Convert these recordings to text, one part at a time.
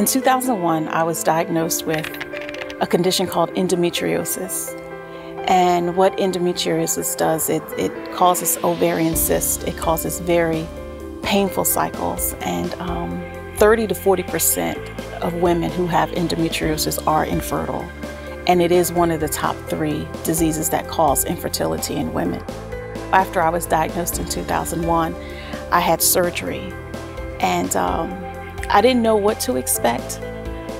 In 2001, I was diagnosed with a condition called endometriosis. And what endometriosis does, it causes ovarian cysts. It causes very painful cycles. And 30 to 40% of women who have endometriosis are infertile. And it is one of the top 3 diseases that cause infertility in women. After I was diagnosed in 2001, I had surgery. And I didn't know what to expect.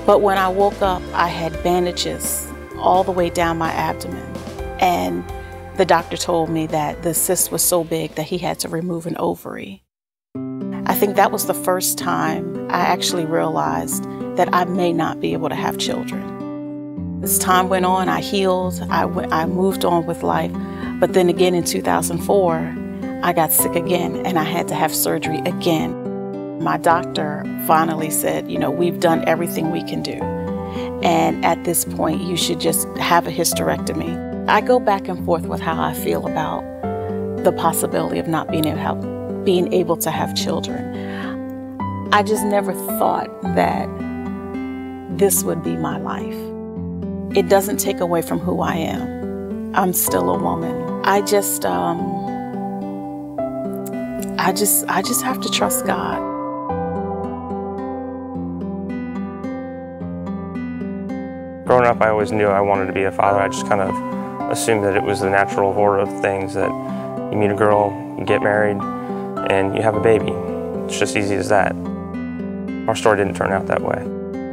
But when I woke up, I had bandages all the way down my abdomen. And the doctor told me that the cyst was so big that he had to remove an ovary. I think that was the first time I actually realized that I may not be able to have children. As time went on, I healed, I moved on with life. But then again in 2004, I got sick again and I had to have surgery again. My doctor finally said, you know, we've done everything we can do. And at this point, you should just have a hysterectomy. I go back and forth with how I feel about the possibility of not being able to have children. I just never thought that this would be my life. It doesn't take away from who I am. I'm still a woman. I just have to trust God. Growing up, I always knew I wanted to be a father. I just kind of assumed that it was the natural order of things, that you meet a girl, you get married, and you have a baby. It's just easy as that. Our story didn't turn out that way.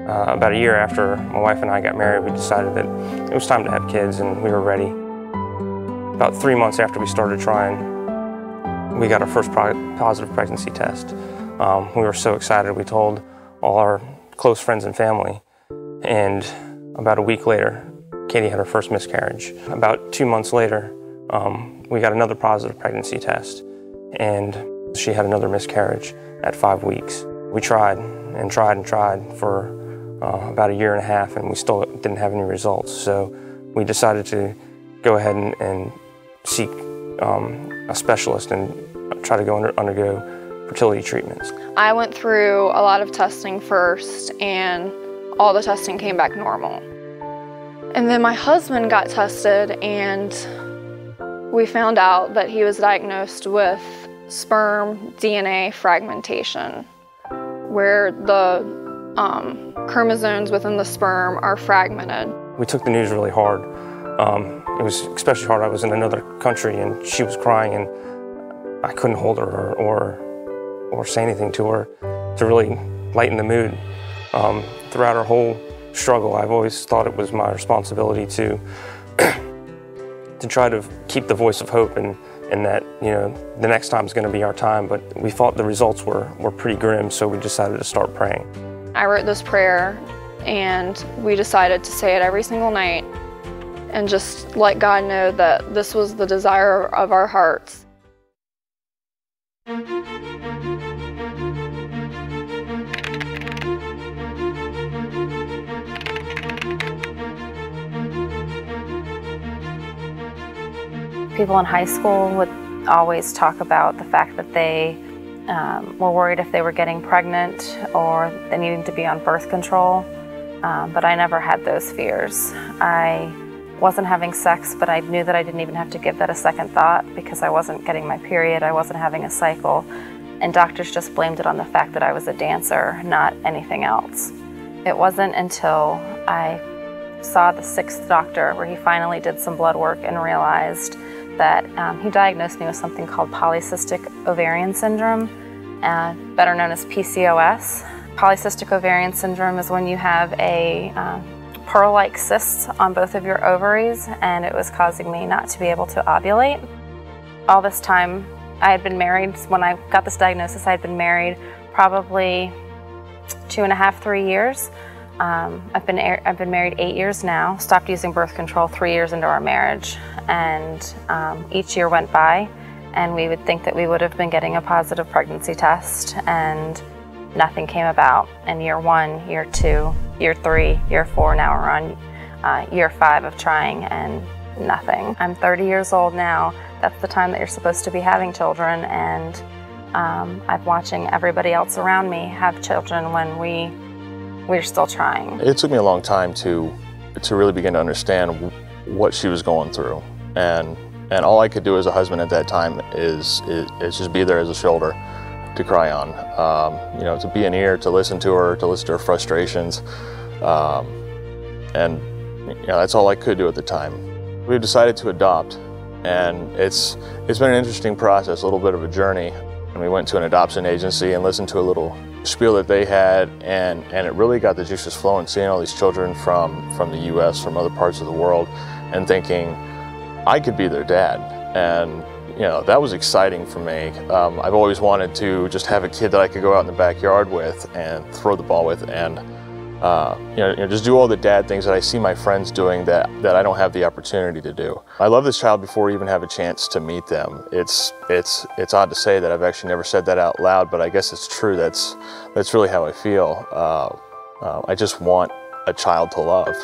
About a year after my wife and I got married, we decided that it was time to have kids, and we were ready. About 3 months after we started trying, we got our first positive pregnancy test. We were so excited. We told all our close friends and family. And about a week later, Katie had her first miscarriage. About 2 months later, we got another positive pregnancy test, and she had another miscarriage at 5 weeks. We tried and tried and tried for about a year and a half, and we still didn't have any results. So we decided to go ahead and seek a specialist and try to undergo fertility treatments. I went through a lot of testing first, and all the testing came back normal. And then my husband got tested, and we found out that he was diagnosed with sperm DNA fragmentation, where the chromosomes within the sperm are fragmented. We took the news really hard. It was especially hard. I was in another country, and she was crying, and I couldn't hold her or say anything to her to really lighten the mood. Throughout our whole struggle, I've always thought it was my responsibility to try to keep the voice of hope, and that, you know, the next time is going to be our time. But we thought the results were pretty grim, so we decided to start praying. I wrote this prayer, and we decided to say it every single night and just let God know that this was the desire of our hearts. People in high school would always talk about the fact that they were worried if they were getting pregnant or they needed to be on birth control, but I never had those fears. I wasn't having sex, but I knew that I didn't even have to give that a second thought because I wasn't getting my period, I wasn't having a cycle, and doctors just blamed it on the fact that I was a dancer, not anything else. It wasn't until I saw the 6th doctor where he finally did some blood work and realized that he diagnosed me with something called polycystic ovarian syndrome, better known as PCOS. Polycystic ovarian syndrome is when you have a pearl-like cysts on both of your ovaries, and it was causing me not to be able to ovulate. All this time, I had been married. When I got this diagnosis, I had been married probably 2.5, 3 years. I've been married 8 years now, stopped using birth control 3 years into our marriage, and each year went by and we would think that we would have been getting a positive pregnancy test, and nothing came about. In year 1, year 2, year 3, year 4, now we're on year 5 of trying, and nothing. I'm 30 years old now. That's the time that you're supposed to be having children, and I'm watching everybody else around me have children when we we're still trying. It took me a long time to really begin to understand what she was going through, and all I could do as a husband at that time is just be there as a shoulder to cry on, you know, to be an ear, to listen to her frustrations, and you know, that's all I could do at the time. We decided to adopt, and it's been an interesting process, a little bit of a journey. And we went to an adoption agency and listened to a little spiel that they had, and it really got the juices flowing, seeing all these children from the U.S., from other parts of the world, and thinking I could be their dad. And you know, that was exciting for me. I've always wanted to just have a kid that I could go out in the backyard with and throw the ball with, and you know, just do all the dad things that I see my friends doing that I don't have the opportunity to do. I love this child before we even have a chance to meet them. It's odd to say that I've actually never said that out loud, but I guess it's true. That's really how I feel. I just want a child to love.